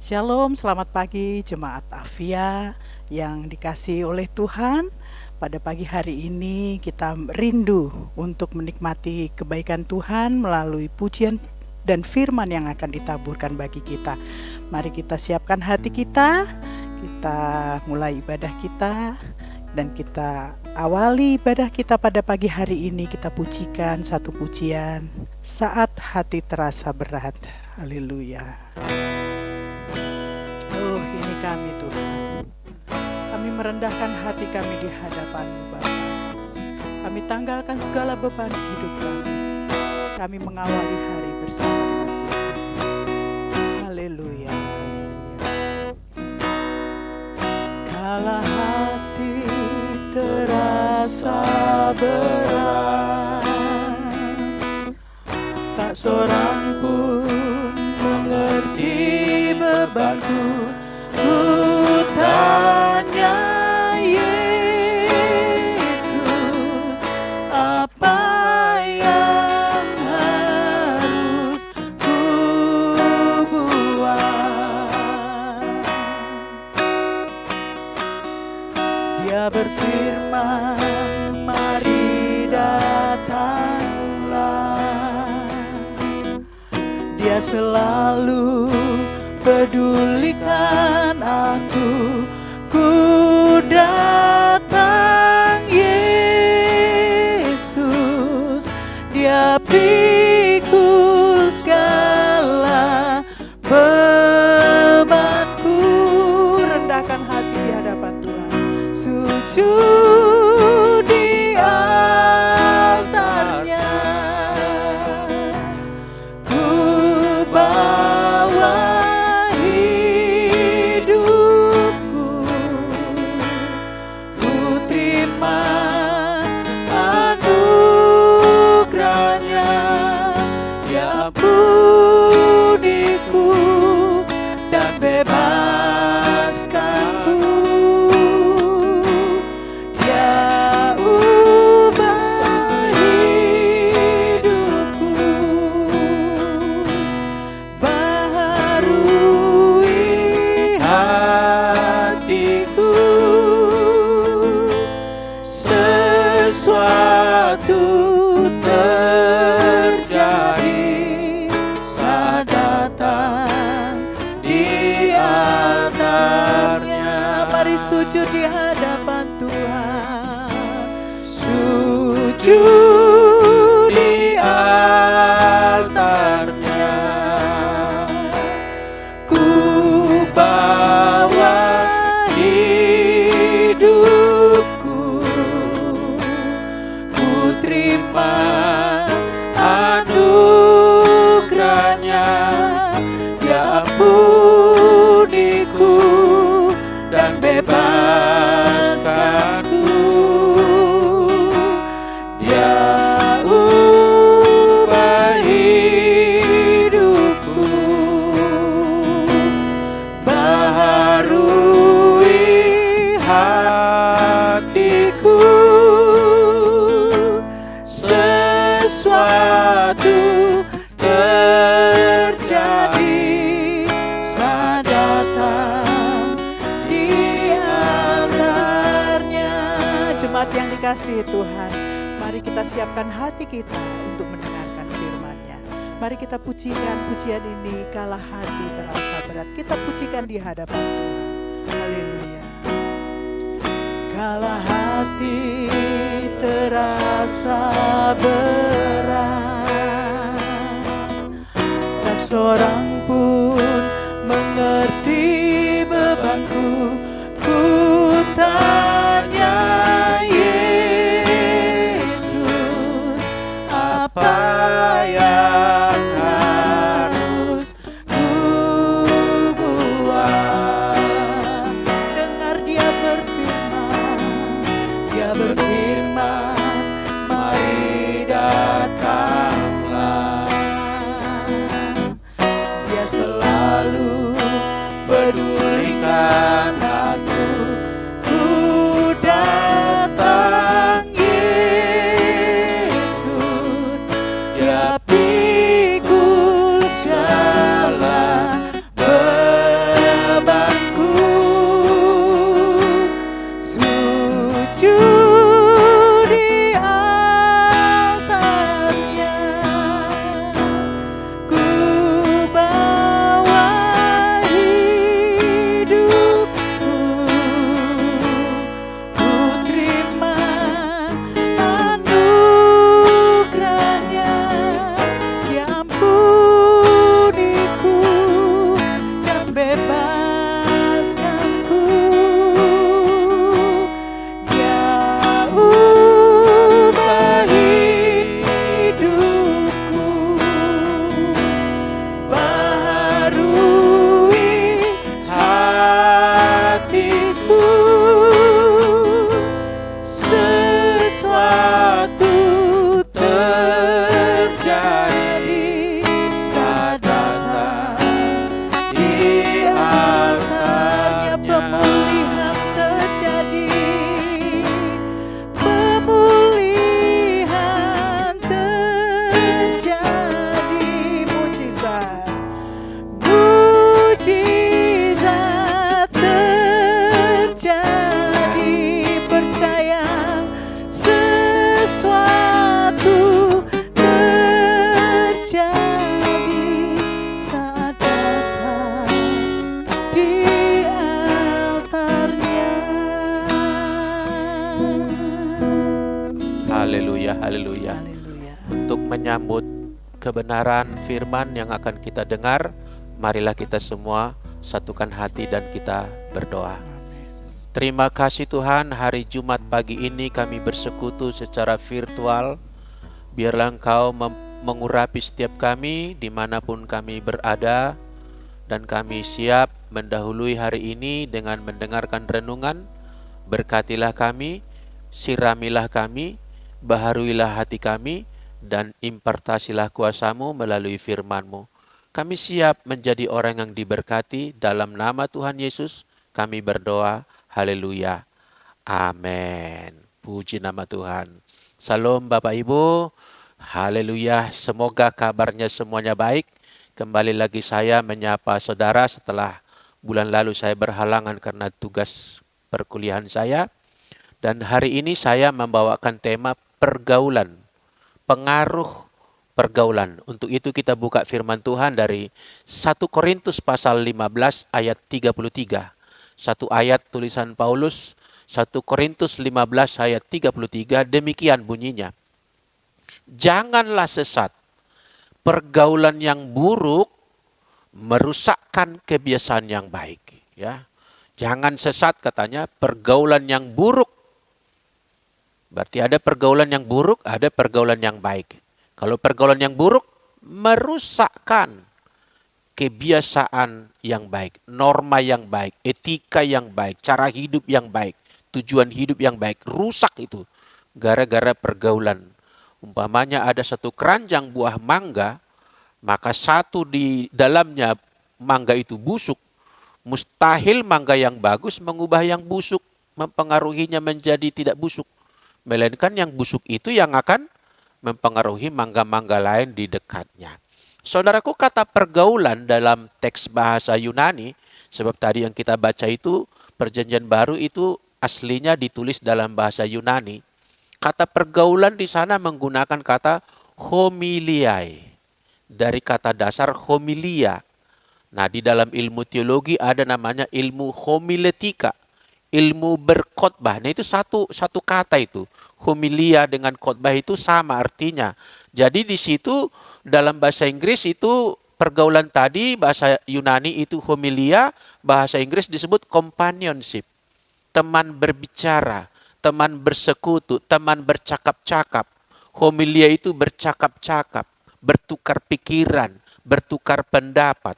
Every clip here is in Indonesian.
Shalom, selamat pagi jemaat Afia yang dikasihi oleh Tuhan. Pada pagi hari ini kita rindu untuk menikmati kebaikan Tuhan melalui pujian dan firman yang akan ditaburkan bagi kita. Mari kita siapkan hati kita mulai ibadah kita, dan kita awali ibadah kita pada pagi hari ini. Kita pujikan satu pujian, Saat Hati Terasa Berat. Haleluya. Oh, ini kami Tuhan. Kami merendahkan hati kami di hadapan-Mu Bapa. Kami tanggalkan segala beban hidup kami. Kami mengawali hari bersama dengan Tuhan. Haleluya. Kala hati terasa berat, tak seorang pun mengerti bebanku. Ku tanya Yesus, apa yang harus ku buat? Dia berfirman, mari datanglah. Dia selalu pedulikan aku. Ku datang Yesus, Dia pikul segala bebanku. Rendahkan hati di hadapan Tuhan, sujud di altarnya. Ku bawa hidupku, ku terima anugerahnya. Dia ampuniku dan bebaskanku. Dia ubah hidupku, baharui hatiku. Sesuatu terjadi saat datang di altarnya. Mari sujud di hadapan Tuhan, sujud di altarnya. Ku bawa hidupku, ku terima anugerahnya. Dia ampuniku dan bebaskanku. Dia ubah hidupku, baharui hatiku. Sesuatu terjadi saat datang di altarnya. Jemaat yang dikasihi Tuhan, mari kita siapkan hati kita untuk mendengarkan firman-Nya. Mari kita pujikan pujian ini, kala hati terasa berat. Kita pujikan di hadapan Tuhan. Haleluya. Kala hati terasa berat, tak seorang pun mengerti bebanku. Ku tanya Yesus, apa yang harus ku buat? Dengar Dia berfirman, mari datanglah. Dia selalu pedulikan aku. Ku datang Yesus, menyambut kebenaran firman yang akan kita dengar, marilah kita semua satukan hati dan kita berdoa. Terima kasih Tuhan, hari Jumat pagi ini kami bersekutu secara virtual. Biarlah Engkau mengurapi setiap kami dimanapun kami berada, dan kami siap mendahului hari ini dengan mendengarkan renungan. Berkatilah kami, siramilah kami, baharuilah hati kami, dan impartasilah kuasa-Mu melalui firman-Mu. Kami siap menjadi orang yang diberkati. Dalam nama Tuhan Yesus kami berdoa. Haleluya. Amin. Puji nama Tuhan. Salam Bapak Ibu. Haleluya. Semoga kabarnya semuanya baik. Kembali lagi saya menyapa saudara setelah bulan lalu saya berhalangan karena tugas perkuliahan saya. Dan hari ini saya membawakan tema pergaulan. Pengaruh pergaulan. Untuk itu kita buka firman Tuhan dari 1 Korintus pasal 15 ayat 33. Satu ayat tulisan Paulus, 1 Korintus 15 ayat 33, demikian bunyinya. Janganlah sesat. Pergaulan yang buruk merusakkan kebiasaan yang baik. Ya, jangan sesat katanya, pergaulan yang buruk. Berarti ada pergaulan yang buruk, ada pergaulan yang baik. Kalau pergaulan yang buruk merusakkan kebiasaan yang baik, norma yang baik, etika yang baik, cara hidup yang baik, tujuan hidup yang baik, rusak itu gara-gara pergaulan. Umpamanya ada satu keranjang buah mangga, maka satu di dalamnya mangga itu busuk, mustahil mangga yang bagus mengubah yang busuk, mempengaruhinya menjadi tidak busuk. Melainkan yang busuk itu yang akan mempengaruhi mangga-mangga lain di dekatnya. Saudaraku, kata pergaulan dalam teks bahasa Yunani, sebab tadi yang kita baca itu, Perjanjian Baru itu aslinya ditulis dalam bahasa Yunani. Kata pergaulan di sana menggunakan kata homiliae, dari kata dasar homilia. Nah, di dalam ilmu teologi ada namanya ilmu homiletika, ilmu berkhotbah. Nah, itu satu kata itu. Homilia dengan khotbah itu sama artinya. Jadi di situ dalam bahasa Inggris itu pergaulan tadi, bahasa Yunani itu homilia, bahasa Inggris disebut companionship. Teman berbicara, teman bersekutu, teman bercakap-cakap. Homilia itu bercakap-cakap, bertukar pikiran, bertukar pendapat.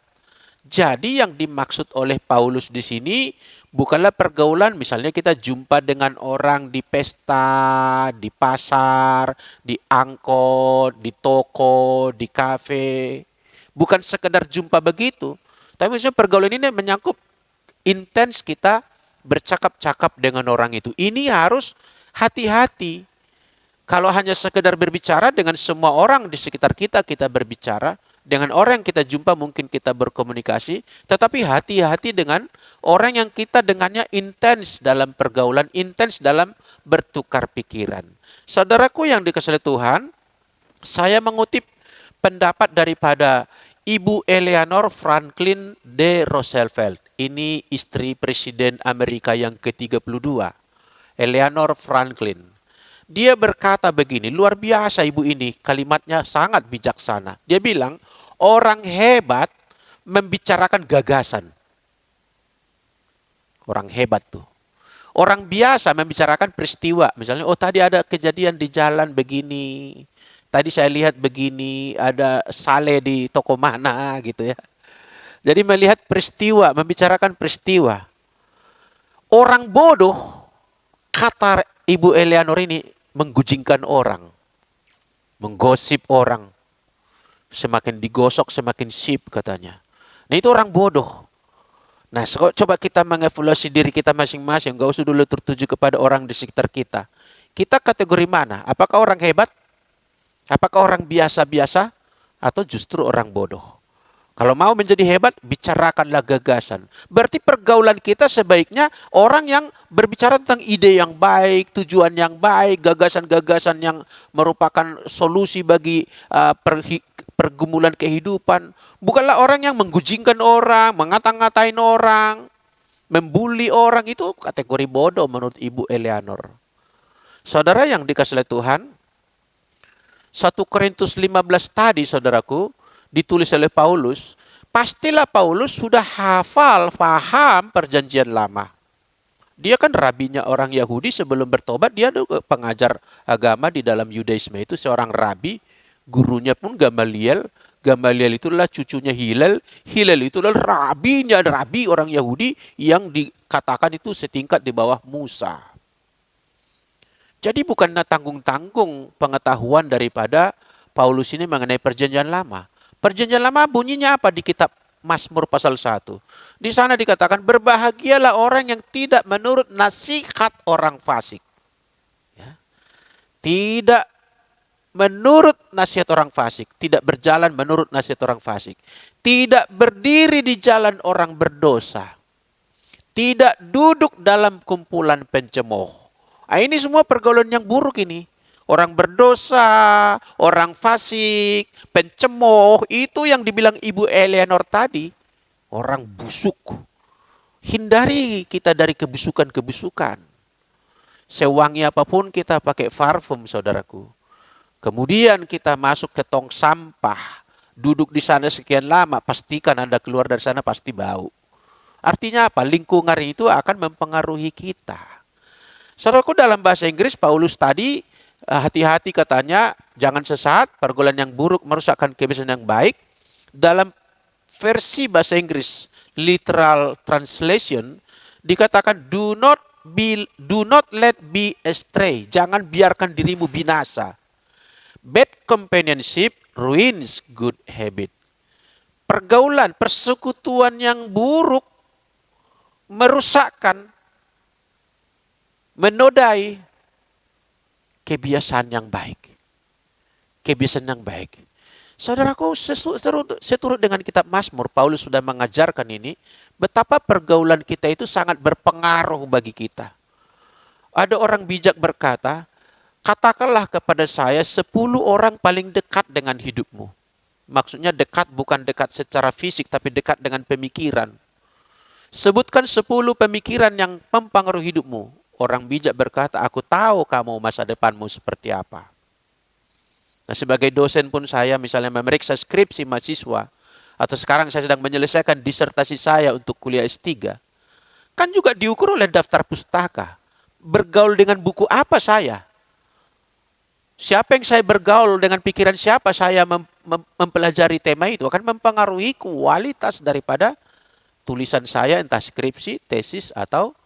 Jadi yang dimaksud oleh Paulus di sini bukanlah pergaulan, misalnya kita jumpa dengan orang di pesta, di pasar, di angkot, di toko, di kafe. Bukan sekedar jumpa begitu. Tapi misalnya pergaulan ini menyangkut intens kita bercakap-cakap dengan orang itu. Ini harus hati-hati. Kalau hanya sekedar berbicara dengan semua orang di sekitar kita, kita berbicara. Dengan orang yang kita jumpa mungkin kita berkomunikasi, tetapi hati-hati dengan orang yang kita dengannya intens dalam pergaulan, intens dalam bertukar pikiran. Saudaraku yang dikasihi Tuhan, saya mengutip pendapat daripada Ibu Eleanor Franklin D. Roosevelt. Ini istri Presiden Amerika yang ke-32. Eleanor Franklin. Dia berkata begini, luar biasa ibu ini, kalimatnya sangat bijaksana. Dia bilang, orang hebat membicarakan gagasan. Orang hebat tuh. Orang biasa membicarakan peristiwa. Misalnya, oh tadi ada kejadian di jalan begini. Tadi saya lihat begini, ada sale di toko mana gitu ya. Jadi melihat peristiwa, membicarakan peristiwa. Orang bodoh, kata Ibu Eleanor ini, menggujingkan orang, menggosip orang, semakin digosok semakin sip katanya. Nah itu orang bodoh. Nah coba kita mengevaluasi diri kita masing-masing, gak usah dulu tertuju kepada orang di sekitar kita. Kita kategori mana? Apakah orang hebat? Apakah orang biasa-biasa? Atau justru orang bodoh? Kalau mau menjadi hebat, bicarakanlah gagasan. Berarti pergaulan kita sebaiknya orang yang berbicara tentang ide yang baik, tujuan yang baik, gagasan-gagasan yang merupakan solusi bagi pergumulan kehidupan. Bukanlah orang yang menggujingkan orang, mengata-ngatain orang, membuli orang. Itu kategori bodoh menurut Ibu Eleanor. Saudara yang dikasihi Tuhan, 1 Korintus 15 tadi, saudaraku, ditulis oleh Paulus, pastilah Paulus sudah hafal, paham perjanjian lama. Dia kan rabinya orang Yahudi sebelum bertobat, dia pengajar agama di dalam Yudaisme itu seorang rabi, gurunya pun Gamaliel. Gamaliel itulah cucunya Hilal. Hilal itulah rabi orang Yahudi yang dikatakan itu setingkat di bawah Musa. Jadi bukanlah tanggung-tanggung pengetahuan daripada Paulus ini mengenai perjanjian lama. Perjanjian lama bunyinya apa di kitab Mazmur pasal 1? Di sana dikatakan, berbahagialah orang yang tidak menurut nasihat orang fasik. Ya. Tidak menurut nasihat orang fasik. Tidak berjalan menurut nasihat orang fasik. Tidak berdiri di jalan orang berdosa. Tidak duduk dalam kumpulan pencemooh. Nah, ini semua pergaulan yang buruk ini. Orang berdosa, orang fasik, pencemooh, itu yang dibilang Ibu Eleanor tadi. Orang busuk. Hindari kita dari kebusukan-kebusukan. Sewangi apapun kita pakai parfum, saudaraku. Kemudian kita masuk ke tong sampah. Duduk di sana sekian lama, pastikan Anda keluar dari sana pasti bau. Artinya apa? Lingkungan itu akan mempengaruhi kita. Saudaraku, dalam bahasa Inggris, Paulus tadi, hati-hati katanya, jangan sesat, pergaulan yang buruk merusakkan kebiasaan yang baik. Dalam versi bahasa Inggris, literal translation, dikatakan do not let be astray. Jangan biarkan dirimu binasa. Bad companionship ruins good habit. Pergaulan, persekutuan yang buruk merusakkan, menodai kebiasaan yang baik. Kebiasaan yang baik. Saudaraku, seturut dengan kitab Mazmur, Paulus sudah mengajarkan ini, betapa pergaulan kita itu sangat berpengaruh bagi kita. Ada orang bijak berkata, katakanlah kepada saya 10 orang paling dekat dengan hidupmu. Maksudnya dekat bukan dekat secara fisik, tapi dekat dengan pemikiran. Sebutkan 10 pemikiran yang mempengaruhi hidupmu. Orang bijak berkata, aku tahu kamu masa depanmu seperti apa. Nah, sebagai dosen pun saya misalnya memeriksa skripsi mahasiswa, atau sekarang saya sedang menyelesaikan disertasi saya untuk kuliah S3, kan juga diukur oleh daftar pustaka. Bergaul dengan buku apa saya? Siapa yang saya bergaul, dengan pikiran siapa saya mempelajari tema itu, akan mempengaruhi kualitas daripada tulisan saya, entah skripsi, tesis, atau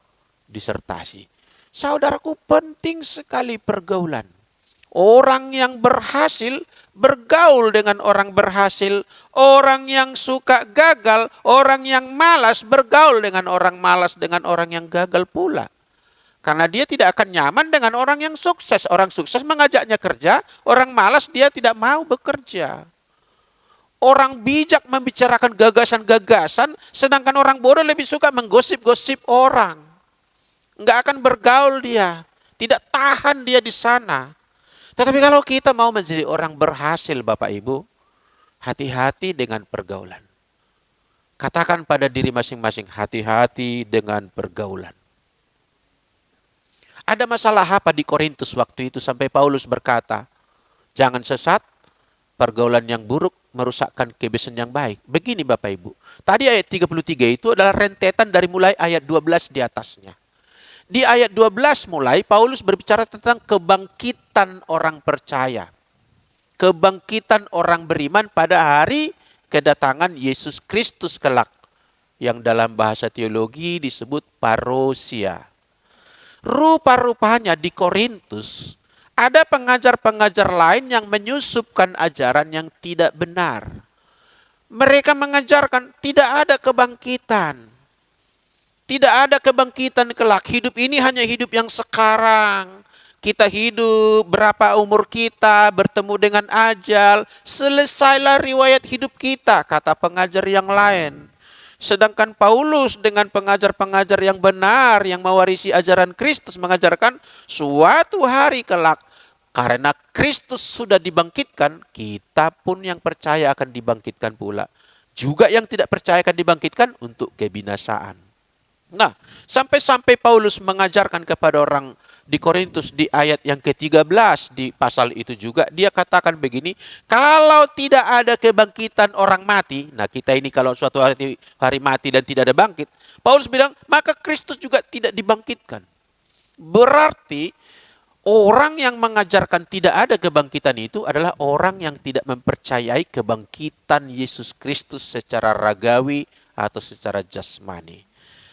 disertasi. Saudaraku, penting sekali pergaulan. Orang yang berhasil bergaul dengan orang berhasil. Orang yang suka gagal, orang yang malas bergaul dengan orang malas, dengan orang yang gagal pula. Karena dia tidak akan nyaman dengan orang yang sukses. Orang sukses mengajaknya kerja, orang malas dia tidak mau bekerja. Orang bijak membicarakan gagasan-gagasan, sedangkan orang bodoh lebih suka menggosip-gosip orang. Enggak akan bergaul dia. Tidak tahan dia di sana. Tetapi kalau kita mau menjadi orang berhasil, Bapak Ibu, hati-hati dengan pergaulan. Katakan pada diri masing-masing, hati-hati dengan pergaulan. Ada masalah apa di Korintus waktu itu sampai Paulus berkata, jangan sesat, pergaulan yang buruk merusakkan kebiasaan yang baik. Begini Bapak Ibu, tadi ayat 33 itu adalah rentetan dari mulai ayat 12 di atasnya. Di ayat 12 mulai, Paulus berbicara tentang kebangkitan orang percaya. Kebangkitan orang beriman pada hari kedatangan Yesus Kristus kelak. Yang dalam bahasa teologi disebut parousia. Rupa-rupanya di Korintus, ada pengajar-pengajar lain yang menyusupkan ajaran yang tidak benar. Mereka mengajarkan tidak ada kebangkitan. Tidak ada kebangkitan kelak. Hidup ini hanya hidup yang sekarang. Kita hidup, berapa umur kita, bertemu dengan ajal. Selesailah riwayat hidup kita, kata pengajar yang lain. Sedangkan Paulus dengan pengajar-pengajar yang benar, yang mewarisi ajaran Kristus, mengajarkan suatu hari kelak. Karena Kristus sudah dibangkitkan, kita pun yang percaya akan dibangkitkan pula. Juga yang tidak percaya akan dibangkitkan untuk kebinasaan. Nah, sampai-sampai Paulus mengajarkan kepada orang di Korintus di ayat yang ke-13 di pasal itu juga, dia katakan begini, kalau tidak ada kebangkitan orang mati, nah kita ini kalau suatu hari mati dan tidak ada bangkit, Paulus bilang, maka Kristus juga tidak dibangkitkan. Berarti orang yang mengajarkan tidak ada kebangkitan itu adalah orang yang tidak mempercayai kebangkitan Yesus Kristus secara ragawi atau secara jasmani.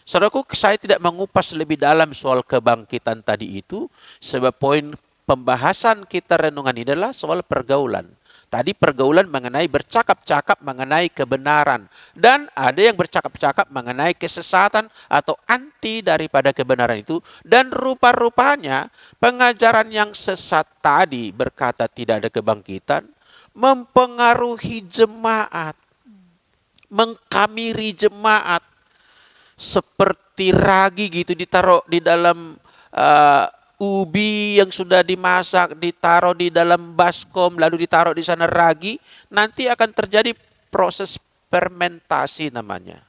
Saudaraku, saya tidak mengupas lebih dalam soal kebangkitan tadi itu, sebab poin pembahasan kita renungan ini adalah soal pergaulan. Tadi pergaulan mengenai bercakap-cakap mengenai kebenaran. Dan ada yang bercakap-cakap mengenai kesesatan atau anti daripada kebenaran itu. Dan rupa-rupanya pengajaran yang sesat tadi berkata tidak ada kebangkitan mempengaruhi jemaat, mengkamiri jemaat. Seperti ragi gitu ditaruh di dalam ubi yang sudah dimasak, ditaruh di dalam baskom, lalu ditaruh di sana ragi, nanti akan terjadi proses fermentasi namanya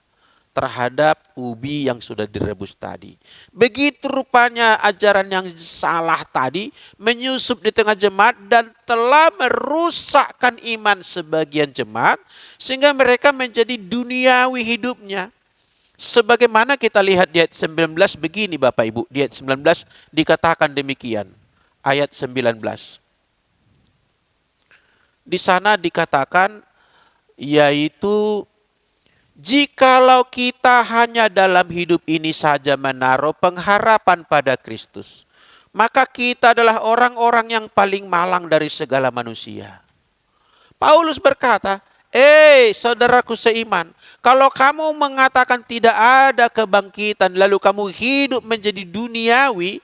terhadap ubi yang sudah direbus tadi. Begitu rupanya ajaran yang salah tadi menyusup di tengah jemaat dan telah merusakkan iman sebagian jemaat sehingga mereka menjadi duniawi hidupnya. Sebagaimana kita lihat di ayat 19 begini Bapak Ibu. Di ayat 19 dikatakan demikian. Ayat 19. Di sana dikatakan yaitu jikalau kita hanya dalam hidup ini saja menaruh pengharapan pada Kristus, maka kita adalah orang-orang yang paling malang dari segala manusia. Paulus berkata, saudaraku seiman, kalau kamu mengatakan tidak ada kebangkitan lalu kamu hidup menjadi duniawi,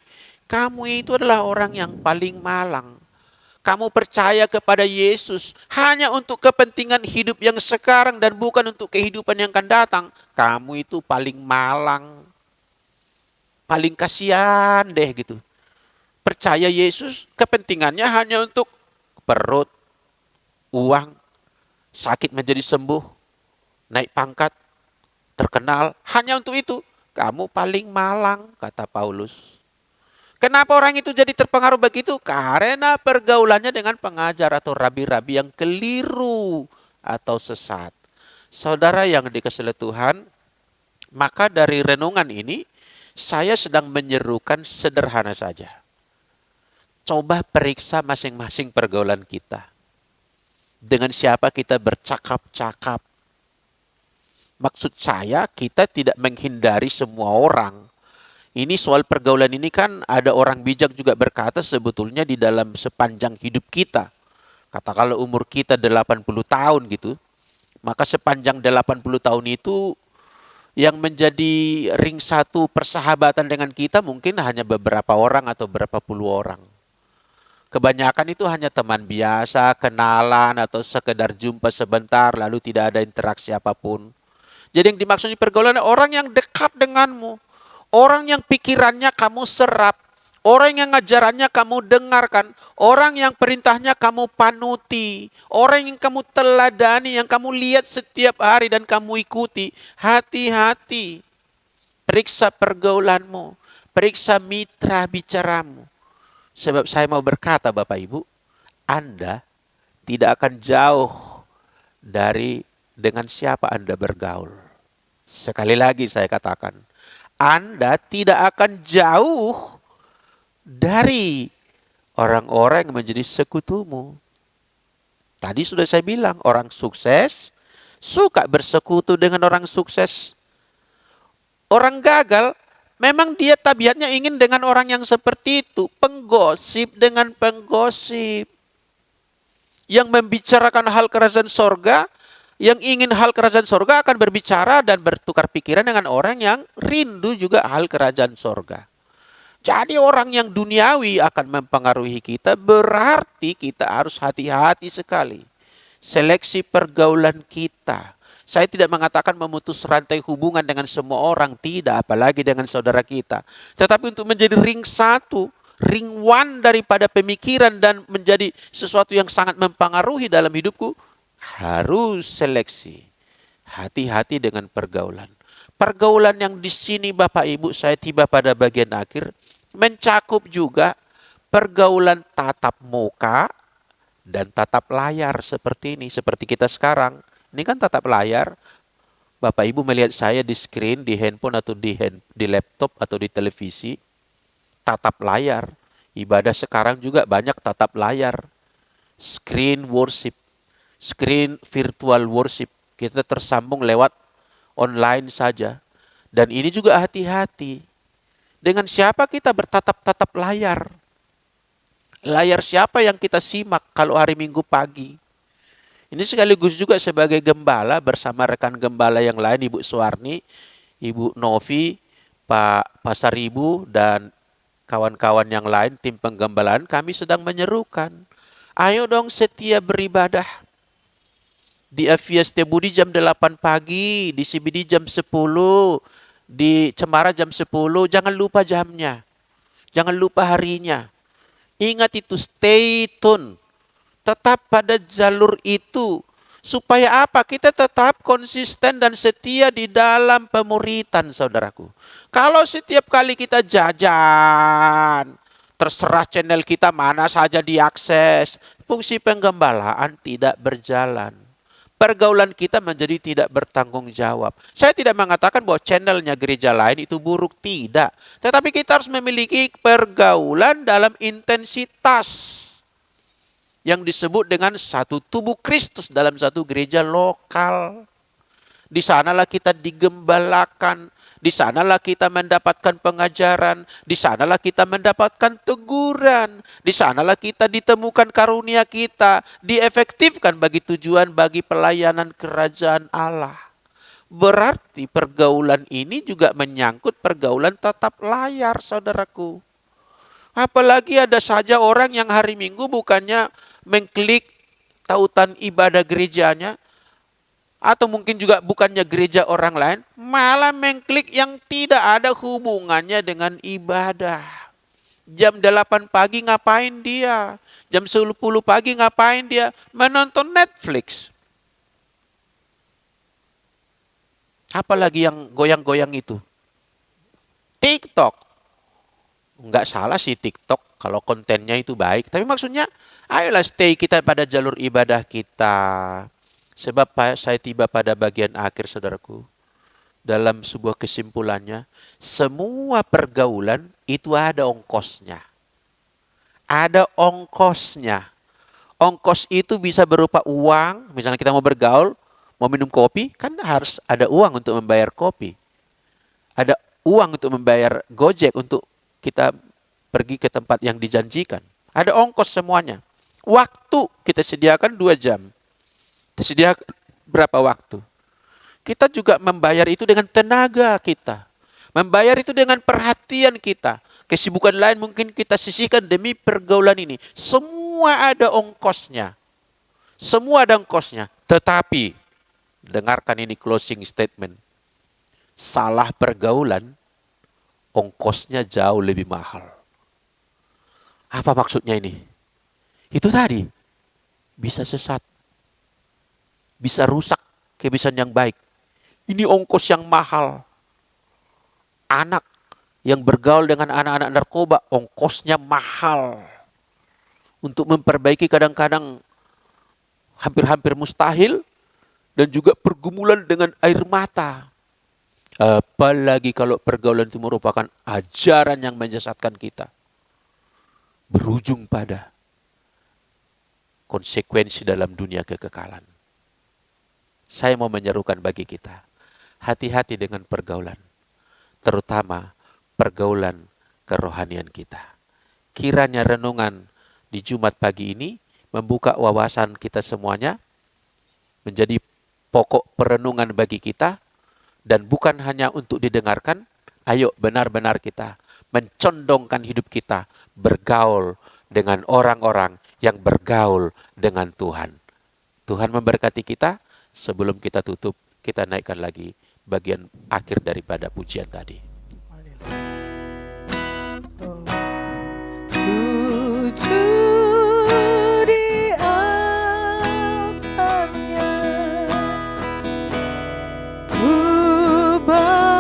kamu itu adalah orang yang paling malang. Kamu percaya kepada Yesus hanya untuk kepentingan hidup yang sekarang dan bukan untuk kehidupan yang akan datang. Kamu itu paling malang. Paling kasihan deh gitu. Percaya Yesus kepentingannya hanya untuk perut, uang, sakit menjadi sembuh, naik pangkat, terkenal, hanya untuk itu. Kamu paling malang, kata Paulus. Kenapa orang itu jadi terpengaruh begitu? Karena pergaulannya dengan pengajar atau rabi-rabi yang keliru atau sesat. Saudara yang dikasihi Tuhan, maka dari renungan ini, saya sedang menyerukan sederhana saja. Coba periksa masing-masing pergaulan kita. Dengan siapa kita bercakap-cakap. Maksud saya kita tidak menghindari semua orang. Ini soal pergaulan ini kan ada orang bijak juga berkata sebetulnya di dalam sepanjang hidup kita. Katakanlah umur kita 80 tahun gitu. Maka sepanjang 80 tahun itu yang menjadi ring satu persahabatan dengan kita mungkin hanya beberapa orang atau berapa puluh orang. Kebanyakan itu hanya teman biasa, kenalan, atau sekedar jumpa sebentar, lalu tidak ada interaksi apapun. Jadi yang dimaksud pergaulan orang yang dekat denganmu. Orang yang pikirannya kamu serap. Orang yang ngajarannya kamu dengarkan. Orang yang perintahnya kamu panuti. Orang yang kamu teladani, yang kamu lihat setiap hari dan kamu ikuti. Hati-hati. Periksa pergaulanmu. Periksa mitra bicaramu. Sebab saya mau berkata Bapak Ibu, Anda tidak akan jauh dari dengan siapa Anda bergaul. Sekali lagi saya katakan, Anda tidak akan jauh dari orang-orang yang menjadi sekutumu. Tadi sudah saya bilang, orang sukses suka bersekutu dengan orang sukses. Orang gagal memang dia tabiatnya ingin dengan orang yang seperti itu. Penggosip dengan penggosip. Yang membicarakan hal kerajaan sorga. Yang ingin hal kerajaan sorga akan berbicara dan bertukar pikiran dengan orang yang rindu juga hal kerajaan sorga. Jadi orang yang duniawi akan mempengaruhi kita. Berarti kita harus hati-hati sekali. Seleksi pergaulan kita. Saya tidak mengatakan memutus rantai hubungan dengan semua orang, tidak, apalagi dengan saudara kita. Tetapi untuk menjadi ring satu, ring one daripada pemikiran dan menjadi sesuatu yang sangat mempengaruhi dalam hidupku, harus seleksi. Hati-hati dengan pergaulan. Pergaulan yang di sini Bapak Ibu, saya tiba pada bagian akhir, mencakup juga pergaulan tatap muka dan tatap layar seperti ini, seperti kita sekarang. Ini kan tatap layar, Bapak Ibu melihat saya di screen, di handphone atau di laptop atau di televisi, tatap layar. Ibadah sekarang juga banyak tatap layar. Screen worship, screen virtual worship. Kita tersambung lewat online saja. Dan ini juga hati-hati. Dengan siapa kita bertatap-tatap layar? Layar siapa yang kita simak kalau hari Minggu pagi? Ini sekaligus juga sebagai gembala bersama rekan gembala yang lain, Ibu Suwarni, Ibu Novi, Pak Pasaribu, dan kawan-kawan yang lain, tim penggembalaan, kami sedang menyerukan. Ayo dong setia beribadah. Di Avia Setiabudi jam 8 pagi, di CBD jam 10, di Cemara jam 10, jangan lupa jamnya. Jangan lupa harinya. Ingat itu, stay tune. Tetap pada jalur itu. Supaya apa? Kita tetap konsisten dan setia di dalam pemuritan, saudaraku. Kalau setiap kali kita jajan, terserah channel kita mana saja diakses, fungsi penggembalaan tidak berjalan. Pergaulan kita menjadi tidak bertanggung jawab. Saya tidak mengatakan bahwa channelnya gereja lain itu buruk, tidak. Tetapi kita harus memiliki pergaulan dalam intensitas yang disebut dengan satu tubuh Kristus dalam satu gereja lokal. Di sanalah kita digembalakan, di sanalah kita mendapatkan pengajaran, di sanalah kita mendapatkan teguran, di sanalah kita ditemukan karunia kita, diefektifkan bagi tujuan, bagi pelayanan kerajaan Allah. Berarti pergaulan ini juga menyangkut pergaulan tatap layar, saudaraku. Apalagi ada saja orang yang hari Minggu bukannya mengklik tautan ibadah gerejanya, atau mungkin juga bukannya gereja orang lain, malah mengklik yang tidak ada hubungannya dengan ibadah. Jam 8 pagi ngapain dia? Jam 10 pagi ngapain dia? Menonton Netflix. Apalagi yang goyang-goyang itu? TikTok. Enggak salah sih TikTok kalau kontennya itu baik. Tapi maksudnya, ayolah stay kita pada jalur ibadah kita. Sebab saya tiba pada bagian akhir, saudaraku. Dalam sebuah kesimpulannya, semua pergaulan itu ada ongkosnya. Ada ongkosnya. Ongkos itu bisa berupa uang. Misalnya kita mau bergaul, mau minum kopi, kan harus ada uang untuk membayar kopi. Ada uang untuk membayar Gojek untuk kita pergi ke tempat yang dijanjikan. Ada ongkos semuanya. Waktu kita sediakan 2 jam. Kita sediakan berapa waktu? Kita juga membayar itu dengan tenaga kita. Membayar itu dengan perhatian kita. Kesibukan lain mungkin kita sisihkan demi pergaulan ini. Semua ada ongkosnya. Semua ada ongkosnya. Tetapi, dengarkan ini closing statement. Salah pergaulan, ongkosnya jauh lebih mahal. Apa maksudnya ini? Itu tadi, bisa sesat, bisa rusak kebiasaan yang baik. Ini ongkos yang mahal. Anak yang bergaul dengan anak-anak narkoba, ongkosnya mahal. Untuk memperbaiki kadang-kadang hampir-hampir mustahil, dan juga pergumulan dengan air mata. Apalagi kalau pergaulan itu merupakan ajaran yang menyesatkan kita. Berujung pada konsekuensi dalam dunia kekekalan. Saya mau menyerukan bagi kita, hati-hati dengan pergaulan. Terutama pergaulan kerohanian kita. Kiranya renungan di Jumat pagi ini membuka wawasan kita semuanya, menjadi pokok perenungan bagi kita, dan bukan hanya untuk didengarkan. Ayo benar-benar kita mencondongkan hidup kita bergaul dengan orang-orang yang bergaul dengan Tuhan. Tuhan memberkati kita. Sebelum kita tutup, kita naikkan lagi bagian akhir daripada pujian tadi. Ku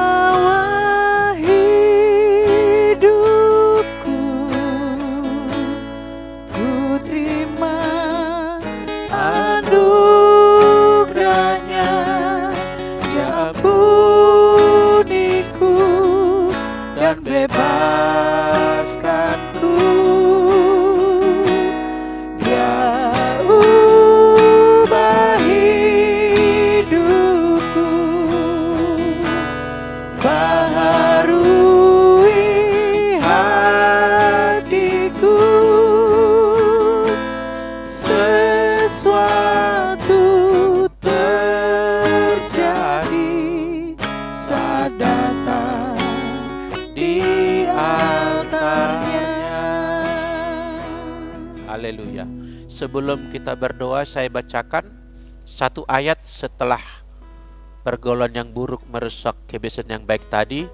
Sebelum kita berdoa, saya bacakan satu ayat setelah pergaulan yang buruk merusak kebiasaan yang baik tadi.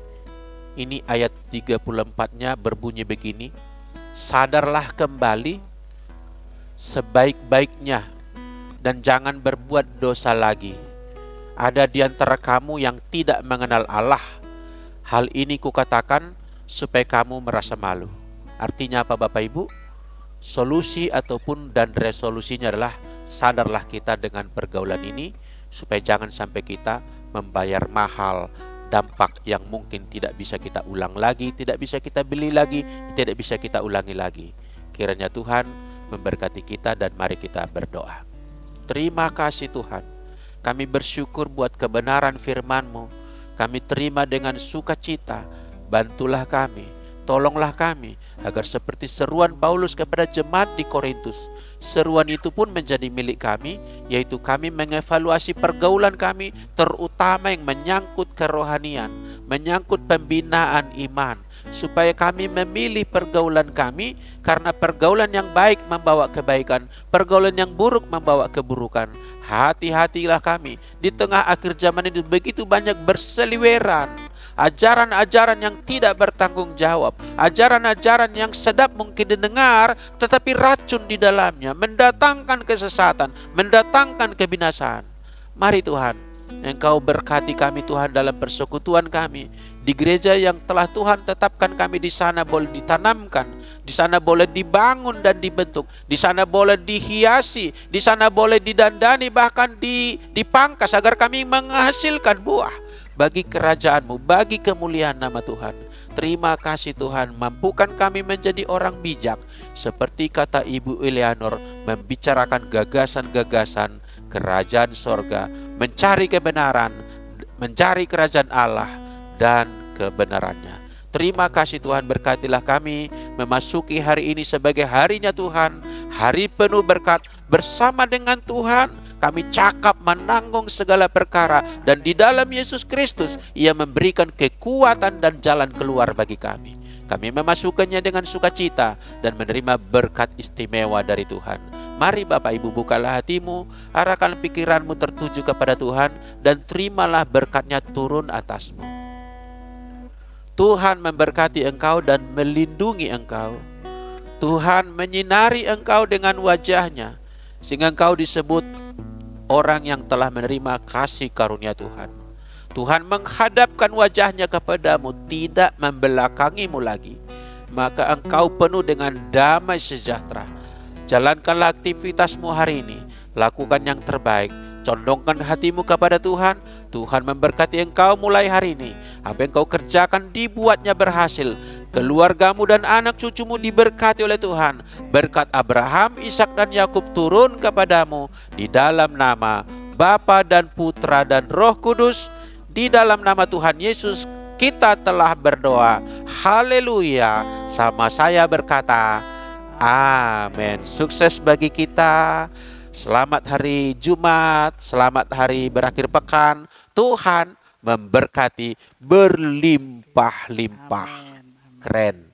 Ini ayat 34-nya berbunyi begini. Sadarlah kembali sebaik-baiknya dan jangan berbuat dosa lagi. Ada di antara kamu yang tidak mengenal Allah. Hal ini kukatakan supaya kamu merasa malu. Artinya apa Bapak Ibu? Solusi ataupun dan resolusinya adalah sadarlah kita dengan pergaulan ini supaya jangan sampai kita membayar mahal dampak yang mungkin tidak bisa kita ulang lagi, tidak bisa kita beli lagi, tidak bisa kita ulangi lagi. Kiranya Tuhan memberkati kita dan mari kita berdoa. Terima kasih Tuhan. Kami bersyukur buat kebenaran firman-Mu. Kami terima dengan sukacita. Bantulah kami, tolonglah kami agar seperti seruan Paulus kepada jemaat di Korintus, seruan itu pun menjadi milik kami, yaitu kami mengevaluasi pergaulan kami, terutama yang menyangkut kerohanian, menyangkut pembinaan iman, supaya kami memilih pergaulan kami, karena pergaulan yang baik membawa kebaikan, pergaulan yang buruk membawa keburukan. Hati-hatilah kami, di tengah akhir zaman ini begitu banyak berseliweran ajaran-ajaran yang tidak bertanggung jawab, ajaran-ajaran yang sedap mungkin didengar, tetapi racun di dalamnya, mendatangkan kesesatan, mendatangkan kebinasaan. Mari Tuhan, Engkau berkati kami Tuhan dalam persekutuan kami, di gereja yang telah Tuhan tetapkan kami. Di sana boleh ditanamkan, di sana boleh dibangun dan dibentuk, di sana boleh dihiasi, di sana boleh didandani, bahkan dipangkas agar kami menghasilkan buah bagi kerajaan-Mu, bagi kemuliaan nama Tuhan. Terima kasih Tuhan, mampukan kami menjadi orang bijak, seperti kata Ibu Eleanor, membicarakan gagasan-gagasan kerajaan sorga, mencari kebenaran, mencari kerajaan Allah dan kebenarannya. Terima kasih Tuhan, berkatilah kami memasuki hari ini sebagai harinya Tuhan, hari penuh berkat. Bersama dengan Tuhan kami cakap menanggung segala perkara, dan di dalam Yesus Kristus Ia memberikan kekuatan dan jalan keluar bagi kami. Kami memasukkannya dengan sukacita dan menerima berkat istimewa dari Tuhan. Mari Bapak Ibu, bukalah hatimu, arahkan pikiranmu tertuju kepada Tuhan, dan terimalah berkatnya turun atasmu. Tuhan memberkati engkau dan melindungi engkau. Tuhan menyinari engkau dengan wajahnya, sehingga engkau disebut orang yang telah menerima kasih karunia Tuhan. Tuhan menghadapkan wajahnya kepadamu, tidak membelakangimu lagi. Maka engkau penuh dengan damai sejahtera. Jalankanlah aktivitasmu hari ini, lakukan yang terbaik, condongkan hatimu kepada Tuhan. Tuhan memberkati engkau mulai hari ini. Apa yang kau kerjakan dibuatnya berhasil. Keluargamu dan anak cucumu diberkati oleh Tuhan. Berkat Abraham, Ishak dan Yakub turun kepadamu, di dalam nama Bapa dan Putra dan Roh Kudus. Di dalam nama Tuhan Yesus kita telah berdoa. Haleluya. Sama saya berkata amin. Sukses bagi kita. Selamat hari Jumat, selamat hari berakhir pekan. Tuhan memberkati berlimpah-limpah. Amin. Keren.